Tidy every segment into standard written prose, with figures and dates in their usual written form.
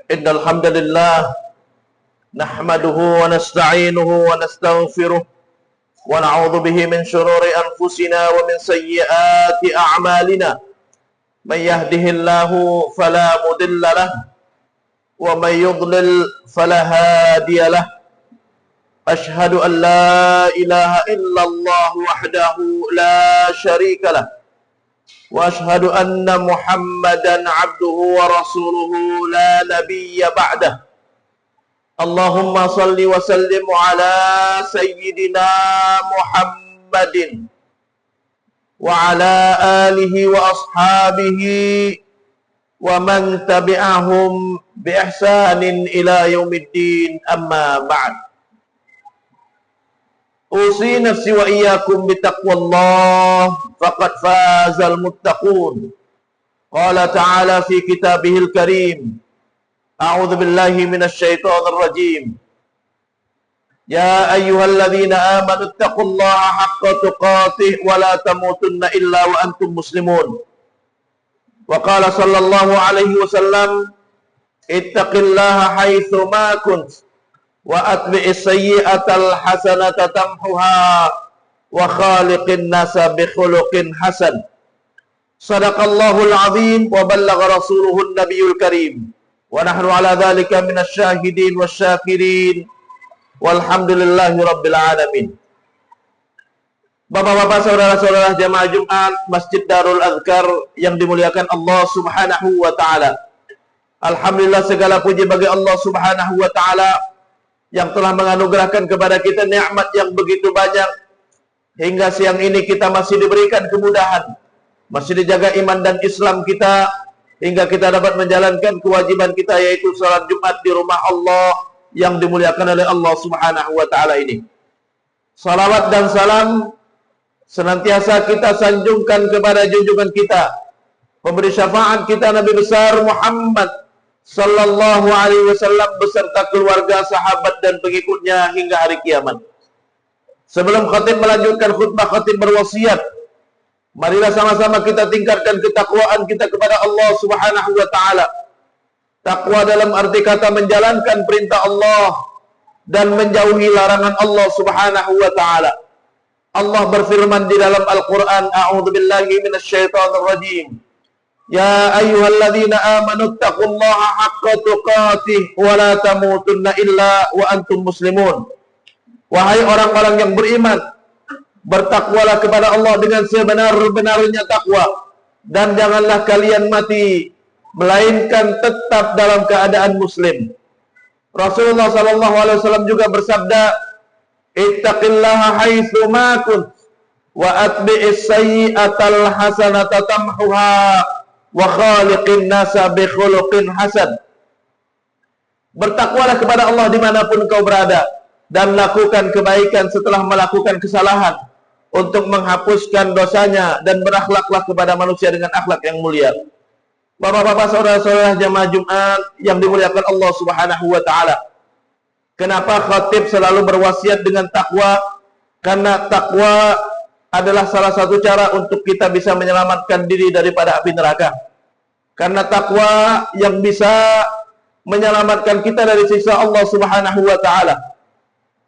إن الحمد لله نحمده ونستعينه ونستغفره ونعوذ به من شرور أنفسنا ومن سيئات أعمالنا. من يهده الله فلا مضل له ومن يضلل فلا هادي له. أشهد أن لا إله إلا الله وحده لا شريك له وأشهد أن محمدا عبده ورسوله لا نبي بعده. اللهم صل وسلم على سيدنا محمد وعلى آله وأصحابه ومن تبعهم بإحسان إلى يوم الدين. أما بعد، أوصي نفسي وإياكم بتقوى الله فقد فاز المتقون. قال تعالى في كتابه الكريم: أعوذ بالله من الشيطان الرجيم. يا أيها الذين آمنوا اتقوا الله حق تقاته ولا تموتن إلا وأنتم مسلمون. وقال صلى الله عليه وسلم: اتق الله حيث ما كنت وأتبع السيئة الحسنة تمحها وخالق الناس بخلق حسن. صدق الله العظيم وبلغ رسوله النبي الكريم ونحن على ذلك من الشاهدين والشاكرين walhamdulillahi rabbil alamin. Bapak-bapak, saudara-saudara jamaah Jumat Masjid Darul Azkar yang dimuliakan Allah Subhanahu wa taala. Alhamdulillah, segala puji bagi Allah Subhanahu wa taala yang telah menganugerahkan kepada kita nikmat yang begitu banyak hingga siang ini kita masih diberikan kemudahan, masih dijaga iman dan Islam kita hingga kita dapat menjalankan kewajiban kita, yaitu salat Jumat di rumah Allah yang dimuliakan oleh Allah Subhanahu wa taala ini. Salawat dan salam senantiasa kita sanjungkan kepada junjungan kita, pemberi syafaat kita, Nabi besar Muhammad sallallahu alaihi wasallam beserta keluarga, sahabat dan pengikutnya hingga hari kiamat. Sebelum khatib melanjutkan khutbah, khatib berwasiat, marilah sama-sama kita tingkatkan ketakwaan kita kepada Allah Subhanahu wa taala. Takwa dalam arti kata menjalankan perintah Allah dan menjauhi larangan Allah Subhanahu wa taala. Allah berfirman di dalam Al-Qur'an, a'udzubillahi minasyaitonir rajim. Ya ayyuhalladzina amanu taqullaha haqqa tuqatih wa la tamutunna illa wa antum muslimun. Wahai orang-orang yang beriman, bertakwalah kepada Allah dengan sebenar-benarnya takwa, dan janganlah kalian mati melainkan tetap dalam keadaan muslim. Rasulullah sallallahu alaihi wasallam juga bersabda, ittaqillaha haitsu ma kunt wa atbi'is sayyi'atal hasanata tamhuha wa khaliqin nasa bi khuluqin hasan. Bertakwalah kepada Allah dimanapun kau berada, dan lakukan kebaikan setelah melakukan kesalahan, untuk menghapuskan dosanya, dan berakhlaklah kepada manusia dengan akhlak yang mulia. Bapak-bapak, saudara-saudara jamaah Jumat yang dimuliakan Allah Subhanahu wa taala. Kenapa khatib selalu berwasiat dengan takwa? Karena takwa adalah salah satu cara untuk kita bisa menyelamatkan diri daripada api neraka. Karena takwa yang bisa menyelamatkan kita dari siksa Allah Subhanahu wa taala.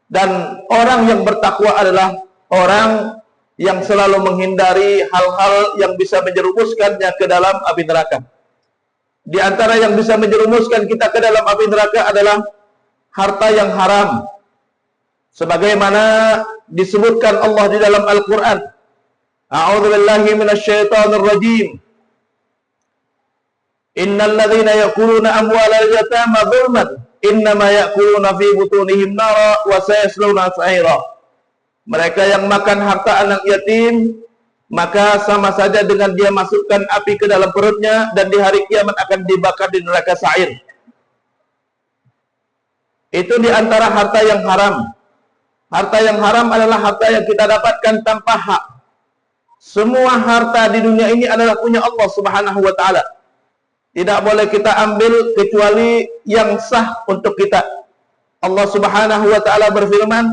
Dan orang yang bertakwa adalah orang yang selalu menghindari hal-hal yang bisa menjerumuskannya ke dalam api neraka. Di antara yang bisa menjerumuskan kita ke dalam api neraka adalah harta yang haram. Sebagaimana disebutkan Allah di dalam Al-Qur'an, a'udzubillahi minasyaitonir rajim. Innal ladzina ya'kuluna amwalal yatama dzulman innama ya'kuluna fi butunihim nara wa sayasluna sa'ira. Mereka yang makan harta anak yatim, maka sama saja dengan dia masukkan api ke dalam perutnya, dan di hari kiamat akan dibakar di neraka sa'ir. Itu di antara harta yang haram. Harta yang haram adalah harta yang kita dapatkan tanpa hak. Semua harta di dunia ini adalah punya Allah Subhanahu wa taala. Tidak boleh kita ambil kecuali yang sah untuk kita. Allah Subhanahu wa taala berfirman,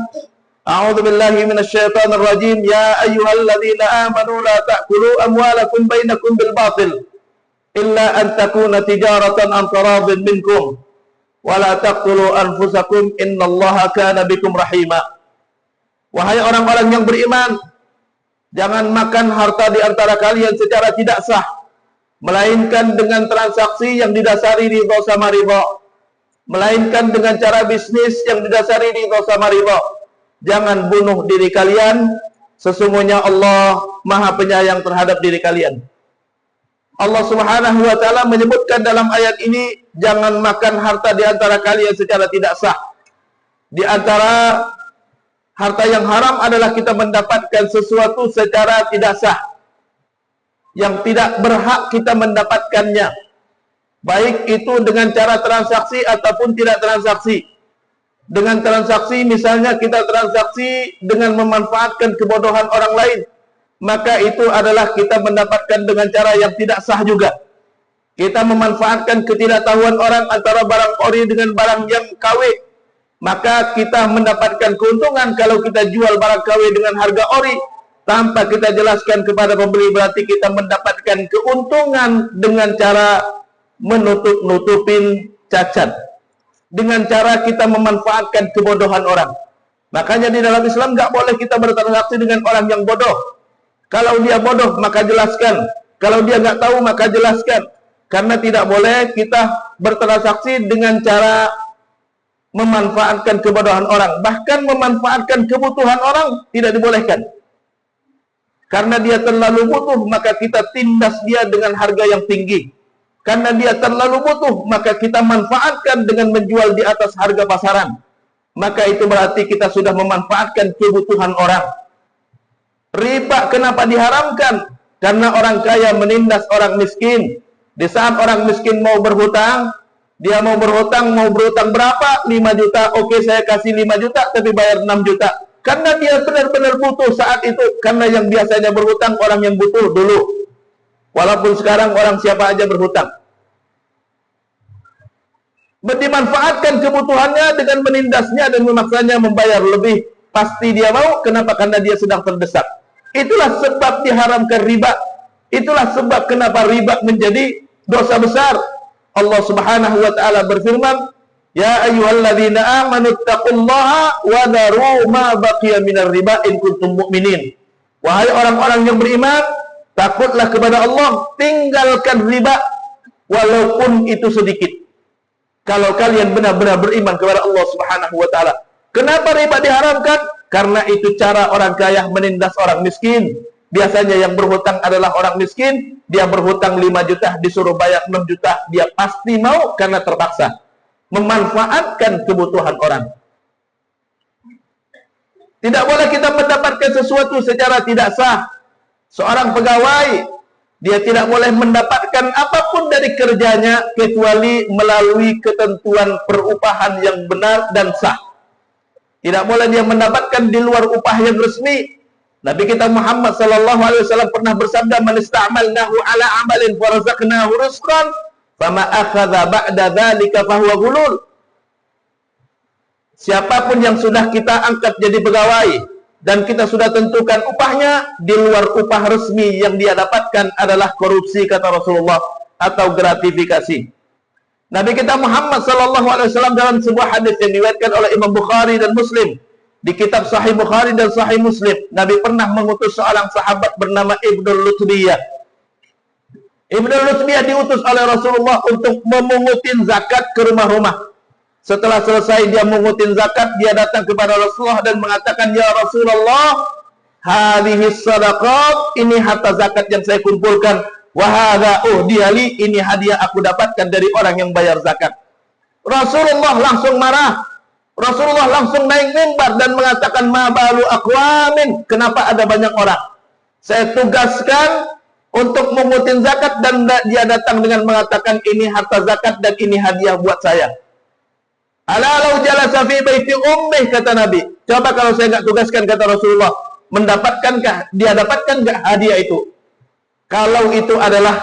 A'udzu billahi minasyaitonir rajim. Ya ayyuhalladzina amanu la ta'kulu amwalakum bainakum bil batil illa an takuna tijaratan an taradin minkum wala taqtulu anfusakum innallaha kana bikum rahima. Wahai orang-orang yang beriman, jangan makan harta di antara kalian secara tidak sah, melainkan dengan transaksi yang didasari ridha sama riba, melainkan dengan cara bisnis yang didasari ridha sama riba. Jangan bunuh diri kalian, sesungguhnya Allah Maha Penyayang terhadap diri kalian. Allah Subhanahu wa taala menyebutkan dalam ayat ini, jangan makan harta di antara kalian secara tidak sah. Di antara harta yang haram adalah kita mendapatkan sesuatu secara tidak sah, yang tidak berhak kita mendapatkannya, baik itu dengan cara transaksi ataupun tidak transaksi. Dengan transaksi, misalnya kita transaksi dengan memanfaatkan kebodohan orang lain, maka itu adalah kita mendapatkan dengan cara yang tidak sah juga. Kita memanfaatkan ketidaktahuan orang antara barang ori dengan barang yang KW, maka kita mendapatkan keuntungan. Kalau kita jual barang KW dengan harga ori tanpa kita jelaskan kepada pembeli, berarti kita mendapatkan keuntungan dengan cara menutup-nutupin cacat, dengan cara kita memanfaatkan kebodohan orang. Makanya di dalam Islam nggak boleh kita bertransaksi dengan orang yang bodoh. Kalau dia bodoh maka jelaskan, kalau dia nggak tahu maka jelaskan. Karena tidak boleh kita bertransaksi dengan cara memanfaatkan kebodohan orang. Bahkan memanfaatkan kebutuhan orang tidak dibolehkan. Karena dia terlalu butuh, maka kita tindas dia dengan harga yang tinggi. Karena dia terlalu butuh, maka kita manfaatkan dengan menjual di atas harga pasaran. Maka itu berarti kita sudah memanfaatkan kebutuhan orang. Riba kenapa diharamkan? Karena orang kaya menindas orang miskin. Di saat orang miskin mau berhutang, dia mau berhutang berapa? 5 juta. Oke, saya kasih 5 juta, tapi bayar 6 juta. Karena dia benar-benar butuh saat itu. Karena yang biasanya berhutang orang yang butuh dulu. Walaupun sekarang orang siapa aja berhutang. Dimanfaatkan kebutuhannya dengan menindasnya dan memaksanya membayar lebih. Pasti dia mau. Kenapa? Karena dia sedang terdesak. Itulah sebab diharamkan riba. Itulah sebab kenapa riba menjadi dosa besar. Allah Subhanahu wa taala berfirman, "Ya ayyuhalladzina amanu taqullaha wa dharu ma baqiya minar riba in kuntum mu'minin." Wahai orang-orang yang beriman, takutlah kepada Allah, tinggalkan riba walaupun itu sedikit. Kalau kalian benar-benar beriman kepada Allah Subhanahu wa taala. Kenapa riba diharamkan? Karena itu cara orang kaya menindas orang miskin. Biasanya yang berhutang adalah orang miskin. Dia berhutang 5 juta, disuruh bayar 6 juta. Dia pasti mau karena terpaksa. Memanfaatkan kebutuhan orang. Tidak boleh kita mendapatkan sesuatu secara tidak sah. Seorang pegawai, dia tidak boleh mendapatkan apapun dari kerjanya kecuali melalui ketentuan perupahan yang benar dan sah. Tidak boleh dia mendapatkan di luar upah yang resmi. Nabi kita Muhammad sallallahu alaihi wasallam pernah bersabda, "Man ista'malnahu ala amalin farazaqnahu rizqan, fama akhadha ba'da dzalika fahuwa ghulul." Siapapun yang sudah kita angkat jadi pegawai dan kita sudah tentukan upahnya di luar upah resmi, yang dia dapatkan adalah korupsi, kata Rasulullah, atau gratifikasi. Nabi kita Muhammad sallallahu alaihi wasallam dalam sebuah hadis yang diriwayatkan oleh Imam Bukhari dan Muslim, di kitab Sahih Bukhari dan Sahih Muslim, Nabi pernah mengutus seorang sahabat bernama Ibnul Lutbiyah. Ibnul Lutbiyah diutus oleh Rasulullah untuk memungutin zakat ke rumah-rumah. Setelah selesai dia mengutin zakat, dia datang kepada Rasulullah dan mengatakan, "Ya Rasulullah, hadhihi sadaqat, ini harta zakat yang saya kumpulkan. Wa hadza uhdiyali, ini hadiah aku dapatkan dari orang yang bayar zakat." Rasulullah langsung marah. Rasulullah langsung naik mimbar dan mengatakan, "Ma balu aqwamin, kenapa ada banyak orang? Saya tugaskan untuk mengutin zakat dan dia datang dengan mengatakan ini harta zakat dan ini hadiah buat saya." Ala law jalasa fi baiti ummih, kata Nabi. Coba kalau saya enggak tugaskan, kata Rasulullah, mendapatkankah dia, dapatkan enggak hadiah itu? Kalau itu adalah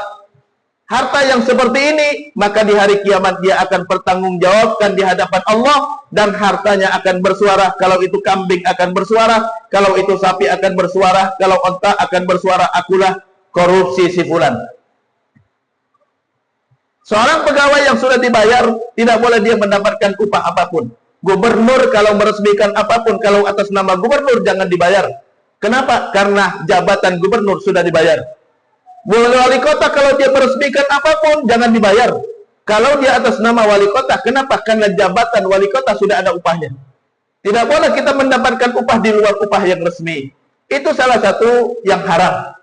harta yang seperti ini, maka di hari kiamat dia akan bertanggungjawabkan di hadapan Allah dan hartanya akan bersuara. Kalau itu kambing akan bersuara, kalau itu sapi akan bersuara, kalau onta akan bersuara, akulah korupsi si fulan. Seorang pegawai yang sudah dibayar, tidak boleh dia mendapatkan upah apapun. Gubernur kalau meresmikan apapun, kalau atas nama gubernur jangan dibayar. Kenapa? Karena jabatan gubernur sudah dibayar. Wali kota kalau dia meresmikan apapun, jangan dibayar. Kalau dia atas nama wali kota, kenapa? Karena jabatan wali kota sudah ada upahnya. Tidak boleh kita mendapatkan upah di luar upah yang resmi. Itu salah satu yang haram.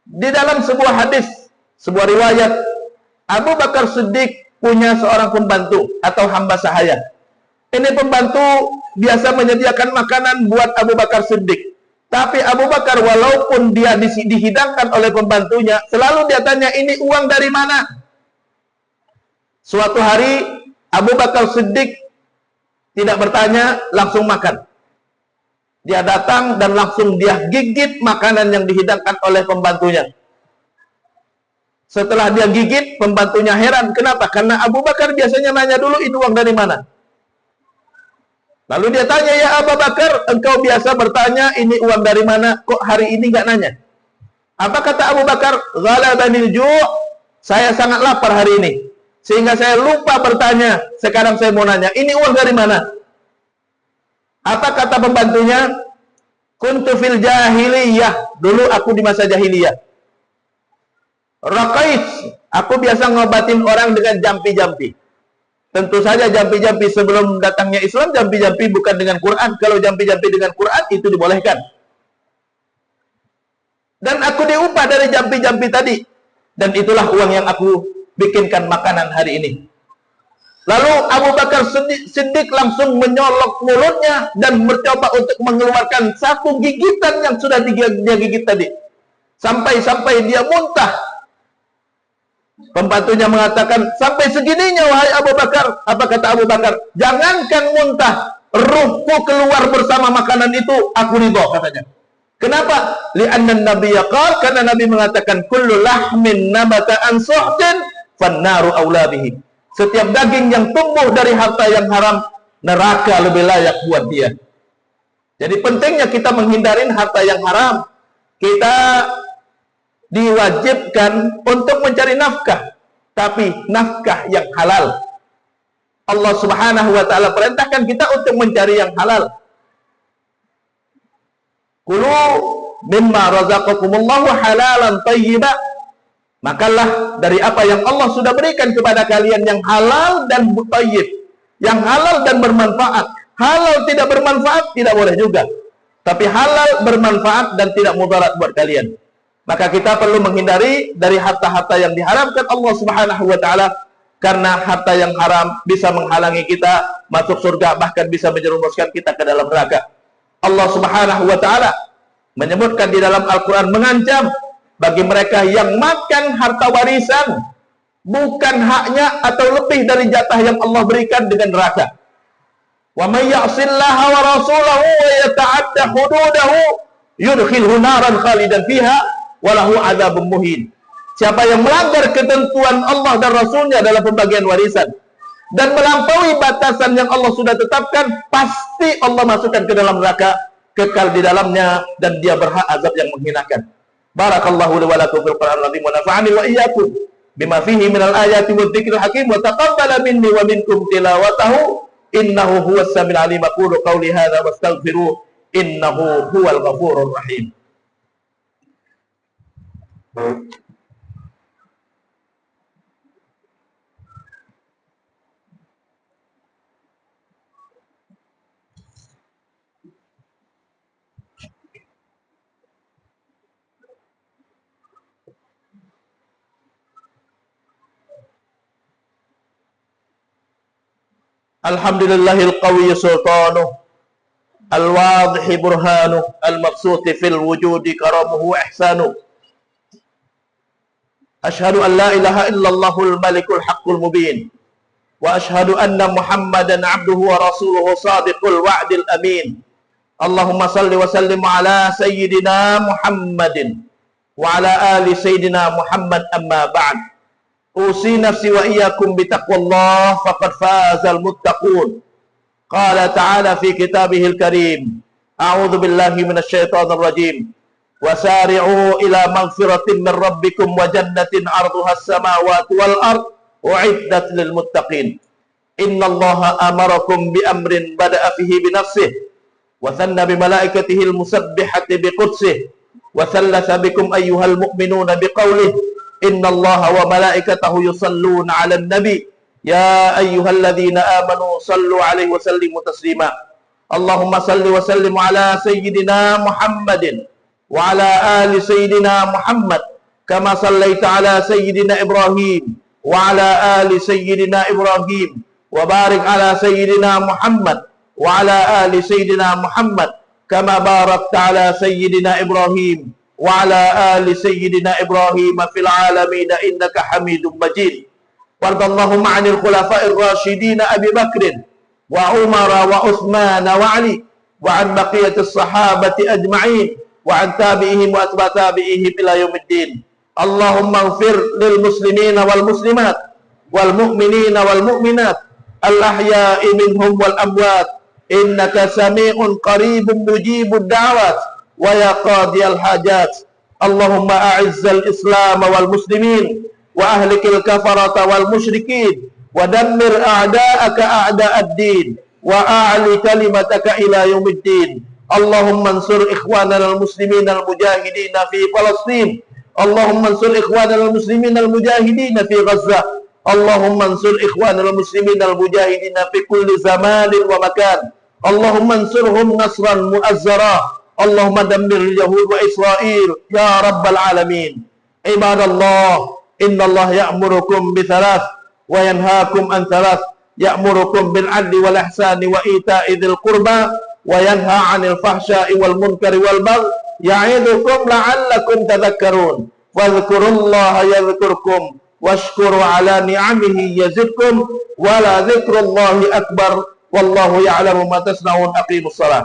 Di dalam sebuah hadis, sebuah riwayat, Abu Bakar Siddiq punya seorang pembantu atau hamba sahaya. Ini pembantu biasa menyediakan makanan buat Abu Bakar Siddiq. Tapi Abu Bakar walaupun dia dihidangkan oleh pembantunya, selalu dia tanya, ini uang dari mana? Suatu hari Abu Bakar Siddiq tidak bertanya, langsung makan. Dia datang dan langsung dia gigit makanan yang dihidangkan oleh pembantunya. Setelah dia gigit, pembantunya heran. Kenapa? Karena Abu Bakar biasanya nanya dulu, ini uang dari mana? Lalu dia tanya, ya Abu Bakar, engkau biasa bertanya, ini uang dari mana? Kok hari ini nggak nanya? Apa kata Abu Bakar? Ghalabanil ju', saya sangat lapar hari ini, sehingga saya lupa bertanya. Sekarang saya mau nanya, ini uang dari mana? Apa kata pembantunya? Kuntu fil jahiliyah, dulu aku di masa jahiliyah. Raqait, aku biasa ngobatin orang dengan jampi-jampi. Tentu saja jampi-jampi sebelum datangnya Islam, jampi-jampi bukan dengan Quran. Kalau jampi-jampi dengan Quran, itu dibolehkan. Dan aku diupah dari jampi-jampi tadi. Dan itulah uang yang aku bikinkan makanan hari ini. Lalu Abu Bakar Siddiq langsung menyolok mulutnya dan mencoba untuk mengeluarkan satu gigitan yang sudah dia gigit tadi. Sampai-sampai dia muntah. Pembantunya mengatakan, sampai segininya wahai Abu Bakar. Apa kata Abu Bakar? Jangankan muntah, ruhku keluar bersama makanan itu, aku ridho, katanya. Kenapa? Li'anna nabiyya qala, karena Nabi mengatakan, kullu lahmin nabata an suhtin fannaru aula bihi. Setiap daging yang tumbuh dari harta yang haram, neraka lebih layak buat dia. Jadi pentingnya kita menghindarin harta yang haram. Kita diwajibkan untuk mencari nafkah, tapi nafkah yang halal. Allah Subhanahu wa taala perintahkan kita untuk mencari yang halal. Kulu mimma razaqakumullahu halalan thayyiba. Makanlah dari apa yang Allah sudah berikan kepada kalian yang halal dan thayyib, yang halal dan bermanfaat. Halal tidak bermanfaat tidak boleh juga. Tapi halal bermanfaat dan tidak mudarat buat kalian. Maka kita perlu menghindari dari harta-harta yang diharamkan Allah Subhanahu wa taala, karena harta yang haram bisa menghalangi kita masuk surga, bahkan bisa menjerumuskan kita ke dalam neraka. Allah Subhanahu wa taala menyebutkan di dalam Al-Qur'an, mengancam bagi mereka yang makan harta warisan bukan haknya atau lebih dari jatah yang Allah berikan dengan neraka. Wa may ya'sillaha wa rasulahu wa yata'adda hududahu yudkhilhu naran khalidan fiha walahu adzabun muhin. Siapa yang melanggar ketentuan Allah dan Rasulnya dalam pembagian warisan dan melampaui batasan yang Allah sudah tetapkan, pasti Allah masukkan ke dalam neraka, kekal di dalamnya, dan dia berhak azab yang menghinakan. Barakallahu li wa lakum fil Qur'anil azim wa nafa'ani wa iyyakum bima fihi minal ayati wadh-dhikril hakim wa taqabbala minni wa minkum tilawatahu innahu huwas samiul alim. Aqulu qawli hadza wastaghfiruh innahu huwal ghafurur rahim. Alhamdulillahil qawiyyi sultanuh, al-wadhihi burhanuh, al-mabsuti fil wujudi karamuhu wa ihsanuh. Ashhadu an la ilaha illallahul malikul haqqul mubin, wa ashhadu anna Muhammadan abduhu wa rasuluhu sadiqul wa'dil amin. Allahumma salli wa sallim ala sayyidina Muhammadin wa ala ali sayyidina Muhammad, amma ba'd. Usi nafsi wa iyyakum bitaqwallah faqad fazal muttaqun. Qala ta'ala fi kitabihil karim, a'udzu billahi minasyaitonir rajim. Wasari'u ila maghfiratin min rabbikum wa jannatin 'arduha as-samawati wal ard u'iddat lil muttaqin. Innallaha amarakum bi amrin bada'a fihi bi nafsihi wa thanna bi malaikatihi al-musabbihati bi qudsihi wa thallatha bikum ayyuhal mu'minuna bi qawlihi innallaha wa malaikatahu yusalluna 'alan nabi ya ayyuhalladzina amanu sallu 'alaihi wa sallimu taslima. Allahumma salli wa sallim ala sayyidina Muhammadin wa ala ali sayyidina Muhammad kama sallaita ala sayyidina Ibrahim wa ala ali sayyidina Ibrahim wa barik ala sayyidina Muhammad wa ala ali sayyidina Muhammad kama barakta ala sayyidina Ibrahim wa ala ali sayyidina Ibrahim fil alamin innaka Hamidum Majid. Wardallahumma 'anil khulafa'ir rasyidin Abi Bakr wa Umar wa Utsman wa Ali wa 'an baqiyatis sahabati ajma'in wa 'an tabi'ihim wa atba' tabi'ihim ila yaumiddin. Allahumma ighfir lil muslimina wal muslimat wal mu'minina wal mu'minat al ahya'i minhum wal amwat innaka sami'un qaribun mujibud da'wat wa ya qadiyal hajat. Allahumma a'izzal islam wal muslimin wa ahlikil kafarata wal musyrikin wa dammir a'da'aka a'da'ad din wa a'li kalimataka ila yaumiddin. Allahumma ansur ikhwanana al muslimin al mujahidin fi Palestin. Allahumma ansur ikhwanana al muslimin al mujahidin fi Gaza. Allahumma ansur ikhwanal muslimin al-mujahidin fi kulli zamanin wa makan. Allahumma ansurhum nasran mu'azzara. Allahumma dammir al-yahud wa Israel ya rabbal alamin. Ibadallah, innallaha ya'murukum bi thalath wa yanhaakum an thalath. Ya'murukum bil 'adli wal ihsani wa ita'i dzil qurba wa yanha 'anil fahsya'i wal munkari wal baghi. Ya'idukum la'allakum tadhakkarun. Wadhkurullaha yadhkurkum washkuru ala ni'amihi yazidkum wala dzikrullahi akbar wallahu ya'lamu ma tasna'un. Aqimus salat.